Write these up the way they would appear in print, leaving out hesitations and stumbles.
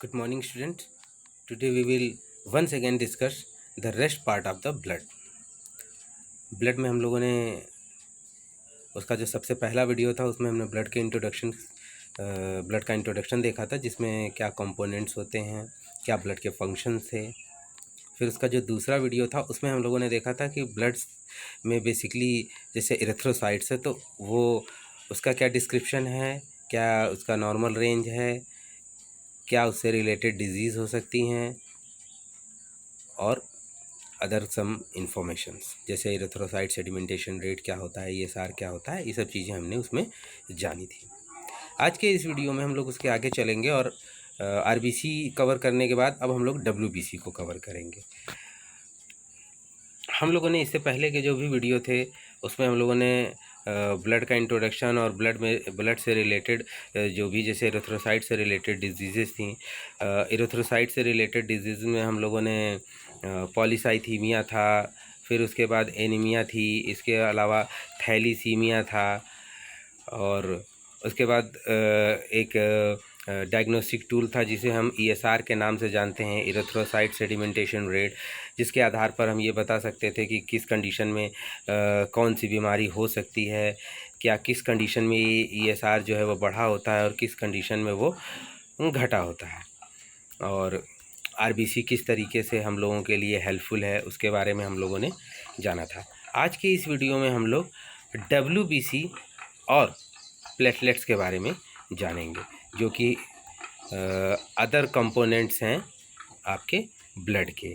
Good morning, students. Today we will once again discuss the rest part of the blood. Blood में हम लोगों ने उसका जो सबसे पहला वीडियो था उसमें हमने ब्लड का इंट्रोडक्शन देखा था, जिसमें क्या कंपोनेंट्स होते हैं, क्या ब्लड के फंक्शंस थे। फिर उसका जो दूसरा वीडियो था उसमें हम लोगों ने देखा था कि ब्लड में बेसिकली जैसे इरेथ्रोसाइट्स है तो वो उसका क्या डिस्क्रिप्शन है, क्या उसका नॉर्मल रेंज है, क्या उससे रिलेटेड डिजीज़ हो सकती हैं और अदर सम इन्फॉर्मेशंस जैसे इरेथ्रोसाइट सेडिमेंटेशन रेट क्या होता है, ईएसआर क्या होता है, ये सब चीज़ें हमने उसमें जानी थी। आज के इस वीडियो में हम लोग उसके आगे चलेंगे और आरबीसी कवर करने के बाद अब हम लोग डब्ल्यूबीसी को कवर करेंगे। हम लोगों ने इससे पहले के जो भी वीडियो थे उसमें हम लोगों ने ब्लड का इंट्रोडक्शन और ब्लड से रिलेटेड जो भी जैसे इरेथ्रोसाइट से रिलेटेड डिजीज़ थी, इरेथ्रोसाइट से रिलेटेड डिजीज़ में हम लोगों ने पॉलीसाइथीमिया था, फिर उसके बाद एनीमिया थी, इसके अलावा थैलीसीमिया था, और उसके बाद एक डायग्नोस्टिक टूल था जिसे हम ईएसआर के नाम से जानते हैं, इरेथ्रोसाइट सेडिमेंटेशन रेट, जिसके आधार पर हम ये बता सकते थे कि किस कंडीशन में कौन सी बीमारी हो सकती है, क्या किस कंडीशन में ईएसआर जो है वो बढ़ा होता है और किस कंडीशन में वो घटा होता है, और आरबीसी किस तरीके से हम लोगों के लिए हेल्पफुल है उसके बारे में हम लोगों ने जाना था। आज के इस वीडियो में हम लोग डब्ल्यूबीसी और प्लेटलेट्स के बारे में जानेंगे, जो कि अदर कंपोनेंट्स हैं आपके ब्लड के।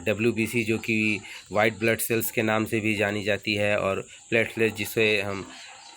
डब्ल्यूबीसी जो कि वाइट ब्लड सेल्स के नाम से भी जानी जाती है, और प्लेटलेट जिसे हम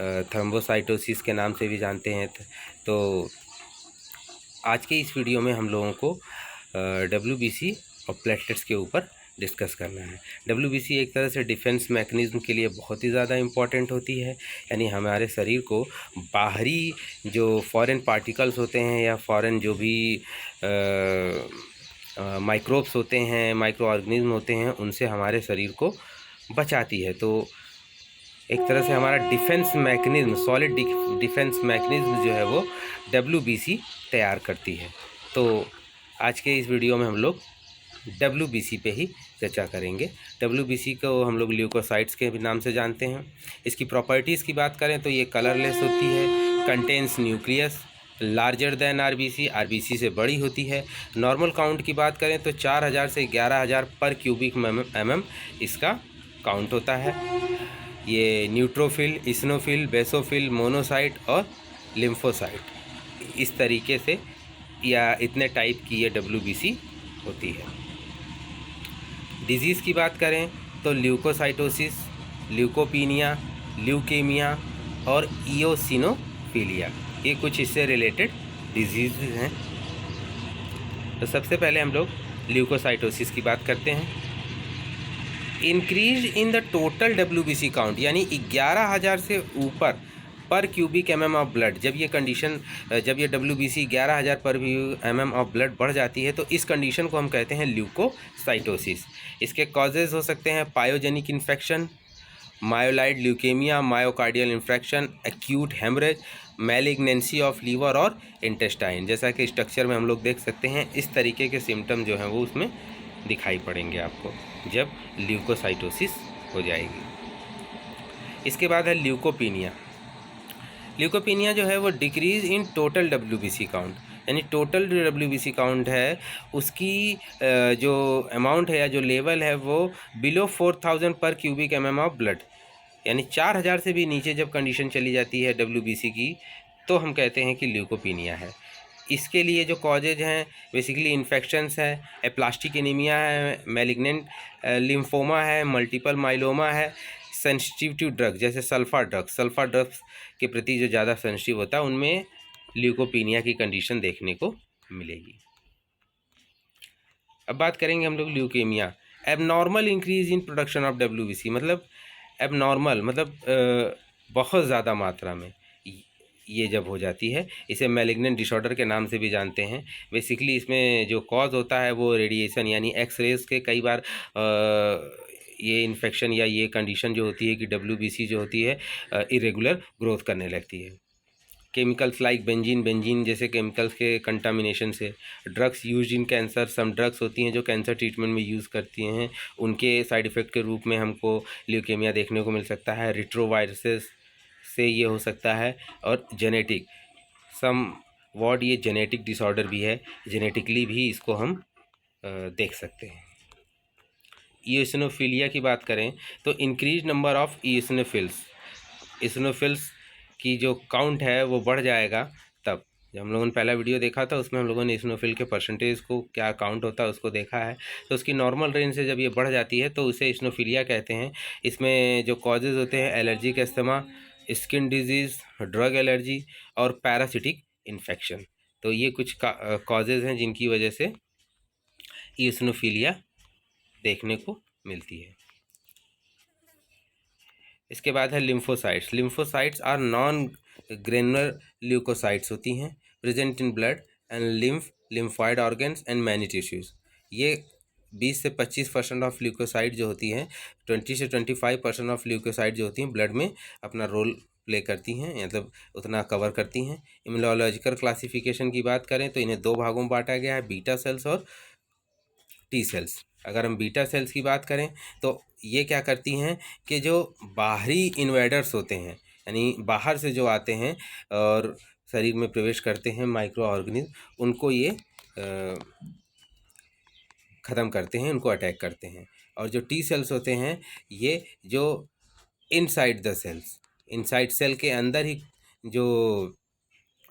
थ्रोम्बोसाइटोसिस के नाम से भी जानते हैं। तो आज के इस वीडियो में हम लोगों को डब्ल्यूबीसी और प्लेटलेट्स के ऊपर डिस्कस करना है। डब्ल्यूबीसी एक तरह से डिफेंस मैकेनिज़्म के लिए बहुत ही ज़्यादा इम्पॉर्टेंट होती है, यानी हमारे शरीर को बाहरी जो फॉरेन पार्टिकल्स होते हैं या फॉरेन जो भी माइक्रोब्स होते हैं, माइक्रो ऑर्गेनिज्म होते हैं, उनसे हमारे शरीर को बचाती है। तो एक तरह से हमारा defence mechanism, solid defence mechanism जो है वो डब्ल्यूबीसी तैयार करती है। तो आज के इस वीडियो में हम लोग डब्ल्यूबीसी पे ही चर्चा करेंगे। डब्ल्यूबीसी को हम लोग ल्यूकोसाइट्स के भी नाम से जानते हैं। इसकी प्रॉपर्टीज़ की बात करें तो ये कलरलेस होती है, contains nucleus, larger than RBC, RBC से बड़ी होती है। नॉर्मल काउंट की बात करें तो 4000 से 11000 पर क्यूबिक mm इसका काउंट होता है। ये न्यूट्रोफिल, इस्नोफिल, बेसोफिल, मोनोसाइट और लिम्फोसाइट, इस तरीके से या इतने टाइप की ये डब्ल्यूबीसी होती है। डिजीज़ की बात करें तो ल्यूकोसाइटोसिस, ल्यूकोपीनिया, ल्यूकेमिया और इयोसिनोफिलिया, ये कुछ इससे रिलेटेड डिजीज़ हैं। तो सबसे पहले हम लोग ल्यूकोसाइटोसिस की बात करते हैं। Increase in the total WBC count, यानी 11,000 से ऊपर पर क्यूबिक ऑफ ब्लड, जब ये डब्ल्यूबीसी 11,000 पर ऑफ ब्लड बढ़ जाती है तो इस कंडीशन को हम कहते हैं ल्यूकोसाइटोसिस। इसके कॉजेज़ हो सकते हैं pyogenic infection, myeloid leukaemia, myocardial infection, acute haemorrhage, malignancy of liver और इंटेस्टाइन। जैसा कि स्ट्रक्चर में हम लोग देख सकते हैं, इस तरीके के सिम्टम जो हैं वो उसमें दिखाई पड़ेंगे आपको जब ल्यूकोसाइटोसिस हो जाएगी। इसके बाद है ल्यूकोपीनिया। ल्यूकोपीनिया जो है वो decrease in total WBC count, यानी टोटल जो डब्ल्यूबीसी काउंट है उसकी जो अमाउंट है या जो लेवल है वो बिलो 4000 पर क्यूबिक ऑफ ब्लड, यानी 4000 से भी नीचे जब कंडीशन चली जाती है डब्ल्यूबीसी की तो हम कहते हैं कि ल्यूकोपीनिया है। इसके लिए जो कॉजेज हैं बेसिकली इन्फेक्शंस है, एप्लास्टिक एनीमिया है, मैलिग्नेंट लिम्फोमा है, मल्टीपल माइलोमा है, सेंसिटिव टू ड्रग जैसे सल्फा ड्रग्स के प्रति जो ज़्यादा सेंसिटिव होता है उनमें ल्यूकोपीनिया की कंडीशन देखने को मिलेगी। अब बात करेंगे हम लोग leukaemia. Abnormal increase in production of WBC, मतलब एबनॉर्मल मतलब बहुत ज़्यादा मात्रा में ये जब हो जाती है, इसे मैलिग्नेंट डिसऑर्डर के नाम से भी जानते हैं। बेसिकली इसमें जो कॉज होता है वो रेडिएशन यानी एक्सरेज के कई बार ये इन्फेक्शन या ये कंडीशन जो होती है कि डब्ल्यूबीसी जो होती है इरेगुलर ग्रोथ करने लगती है। केमिकल्स लाइक बेंजीन जैसे केमिकल्स के कंटामिनेशन से। Drugs use in cancer, some drugs होती हैं जो कैंसर ट्रीटमेंट में यूज़ करती हैं, उनके साइड इफ़ेक्ट के रूप में हमको ल्यूकेमिया देखने को मिल सकता है। रिट्रोवायरसेस से ये हो सकता है। और जेनेटिक सम वॉट, ये जेनेटिक डिसऑर्डर भी है, जेनेटिकली भी इसको हम देख सकते हैं। ईओसिनोफिलिया की बात करें तो इंक्रीज नंबर ऑफ ईओसिनोफिल्स की जो काउंट है वो बढ़ जाएगा तब। जब हम लोगों ने पहला वीडियो देखा था उसमें हम लोगों ने ईओसिनोफिल के परसेंटेज को क्या काउंट होता है उसको देखा है। तो उसकी नॉर्मल रेंज से जब ये बढ़ जाती है तो उसे ईओसिनोफिलिया कहते हैं। इसमें जो कॉजेज़ होते हैं allergic asthma, skin disease, drug allergy और पैरासिटिक इन्फेक्शन। तो ये कुछ कॉजेज़ हैं जिनकी वजह से ईओसिनोफिलिया देखने को मिलती है। इसके बाद है lymphocytes. Lymphocytes are non granular leukocytes होती हैं, present in blood and lymphoid organs and many tissues. ये 20 से 25% ऑफ ल्यूकोसाइट जो होती हैं, 20 से 25% ऑफ ल्यूकोसाइट जो होती हैं ब्लड में अपना रोल प्ले करती हैं, मतलब उतना कवर करती हैं। इम्यूनोलॉजिकल क्लासिफिकेशन की बात करें तो इन्हें 2 भागों में बांटा गया है, बीटा सेल्स और टी सेल्स। अगर हम बीटा सेल्स की बात करें तो ये क्या करती हैं कि जो बाहरी इन्वेडर्स होते हैं, यानी बाहर से जो आते हैं और शरीर में प्रवेश करते हैं माइक्रो ऑर्गेनिज्म, उनको ये ख़त्म करते हैं, उनको अटैक करते हैं। और जो टी सेल्स होते हैं ये जो inside the cells, inside cell के अंदर ही जो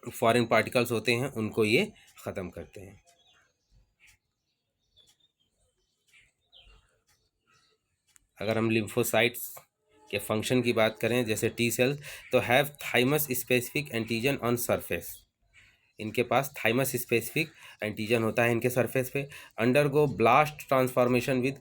फॉरेन पार्टिकल्स होते हैं उनको ये ख़त्म करते हैं। अगर हम लिम्फोसाइट्स के फंक्शन की बात करें जैसे टी सेल्स, तो have thymus specific antigen on surface. इनके पास थाइमस स्पेसिफिक एंटीजन होता है इनके सरफेस पे। Undergo blast transformation with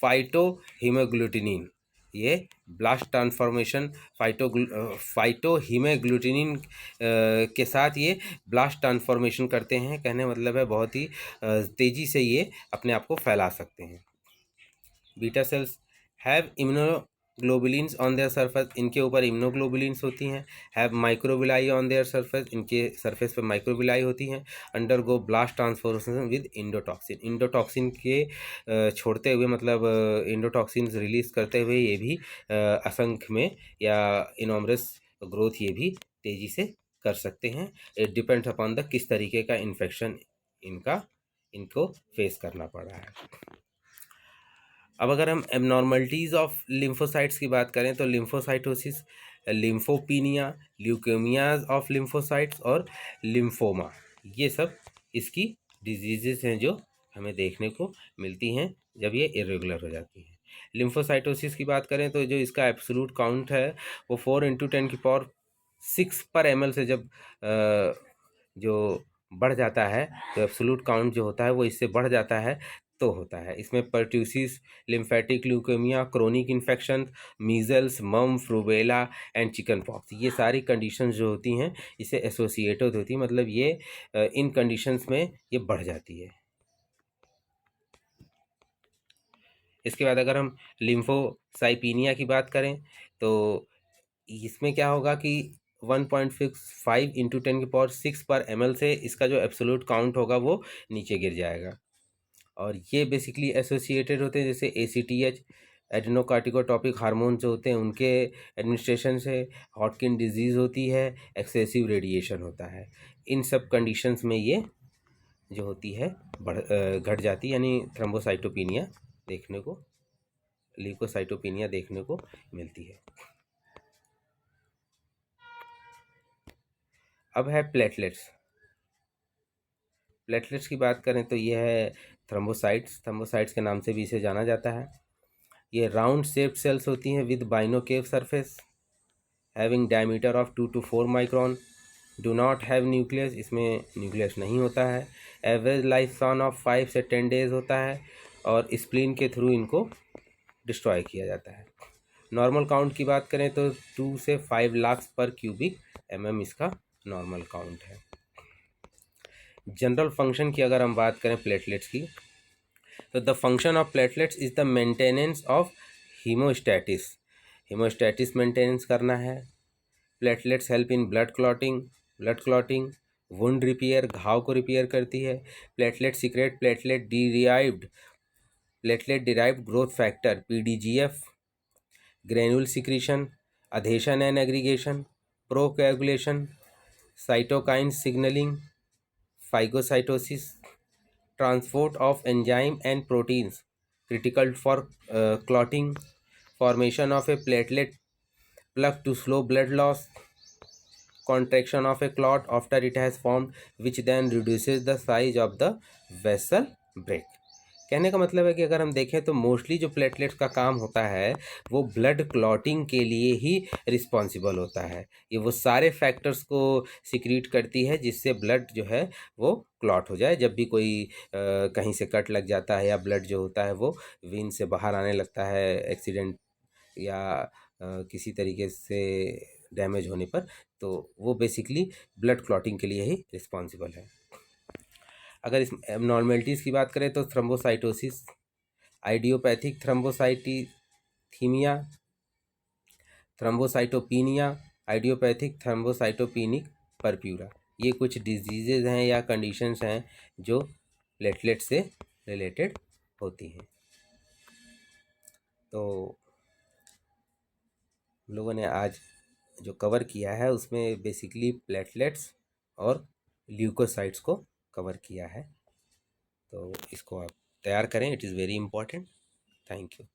phytohaemagglutinin. ये ब्लास्ट ट्रांसफॉर्मेशन फाइटोहीमोग्लूटिनिन के साथ ये ब्लास्ट ट्रांसफॉर्मेशन करते हैं। कहने मतलब है बहुत ही तेज़ी से ये अपने आप को फैला सकते हैं। Beta cells have immunoglobulins on their surface. इनके ऊपर इम्यूनोग्लोबुलिन्स होती हैं। Have microvilli on their surface. इनके सरफेस पे माइक्रोविलाई होती हैं। Undergo blast transformation with endotoxin. Endotoxin के छोड़ते हुए, मतलब इंडोटॉक्सिन रिलीज करते हुए ये भी असंख्य में या इनॉमरस ग्रोथ ये भी तेज़ी से कर सकते हैं। इट डिपेंड्स अपॉन द किस तरीके का इन्फेक्शन इनको फेस करना पड़ रहा है। अब अगर हम एबनॉर्मलिटीज़ ऑफ लिम्फोसाइट्स की बात करें तो लिम्फोसाइटोसिस, लिम्फोपीनिया, ल्यूकेमियाज ऑफ लिम्फोसाइट्स और लिम्फोमा, ये सब इसकी डिजीज़ेस हैं जो हमें देखने को मिलती हैं जब ये इरेगुलर हो जाती हैं। लिम्फोसाइटोसिस की बात करें तो जो इसका एब्सोल्यूट काउंट है वो 4 × 10⁶ पर ml से जब जो बढ़ जाता है, तो एब्सोल्यूट काउंट जो होता है वो इससे बढ़ जाता है तो होता है। इसमें pertussis, lymphatic leukaemia, chronic infection, measles, mumps, rubella and chicken pox, ये सारी कंडीशंस जो होती हैं इससे एसोसिएटेड होती हैं, मतलब ये इन कंडीशंस में ये बढ़ जाती है। इसके बाद अगर हम लिम्फोसाइपीनिया की बात करें तो इसमें क्या होगा कि 1.65 × 10⁶ पर ml से इसका जो एब्सोल्यूट काउंट होगा वो नीचे गिर जाएगा। और ये बेसिकली एसोसिएटेड होते हैं जैसे ACTH, एडिनोकार्टिकोटॉपिक हार्मोन जो होते हैं उनके एडमिनिस्ट्रेशन से, हॉटकिन डिजीज़ होती है, एक्सेसिव रेडिएशन होता है। इन सब कंडीशंस में ये जो होती है घट जाती है, यानी थ्रोम्बोसाइटोपिनिया देखने को, ल्यूकोसाइटोपिनिया देखने को मिलती है। अब है प्लेटलेट्स। प्लेटलेट्स की बात करें तो यह है थ्रोम्बोसाइट्स के नाम से भी इसे जाना जाता है। ये राउंड शेप्ड सेल्स होती हैं with biconcave surface, having diameter of 2 to 4 micron, do not have nucleus, इसमें न्यूक्लियस नहीं होता है। एवरेज लाइफ स्पैन ऑफ 5 से 10 डेज होता है और स्प्लीन के थ्रू इनको डिस्ट्रॉय किया जाता है। नॉर्मल काउंट की बात करें तो 2 से 5 लाख पर क्यूबिक mm इसका नॉर्मल काउंट है। जनरल फंक्शन की अगर हम बात करें प्लेटलेट्स की तो the function of platelets is the maintenance of haemostasis. Haemostasis maintenance करना है। Platelets help in blood clotting, blood clotting, wound repair, घाव को रिपेयर करती है। Platelet secrete platelet derived growth factor PDGF, granule secretion, adhesion and aggregation, procoagulation, cytokine signalling, phagocytosis, transport of enzyme and proteins critical for clotting, formation of a platelet plug to slow blood loss, contraction of a clot after it has formed, which then reduces the size of the vessel break। कहने का मतलब है कि अगर हम देखें तो mostly जो प्लेटलेट्स का काम होता है वो ब्लड क्लॉटिंग के लिए ही रिस्पॉन्सिबल होता है। ये वो सारे फैक्टर्स को सिक्रीट करती है जिससे ब्लड जो है वो क्लॉट हो जाए। जब भी कोई कहीं से कट लग जाता है या ब्लड जो होता है वो वेन से बाहर आने लगता है एक्सीडेंट या किसी तरीके से डैमेज होने पर, तो वो बेसिकली ब्लड क्लॉटिंग के लिए ही रिस्पॉन्सिबल है। अगर इस एबनॉर्मेलिटीज़ की बात करें तो thrombocytosis, idiopathic thrombocythaemia, thrombocytopenia, idiopathic thrombocytopenic purpura, ये कुछ डिजीज़ेज़ हैं या कंडीशंस हैं जो प्लेटलेट से रिलेटेड होती हैं। तो हम लोगों ने आज जो कवर किया है उसमें बेसिकली प्लेटलेट्स और ल्यूकोसाइट्स को कवर किया है। तो इसको आप तैयार करें, it is very important. Thank you.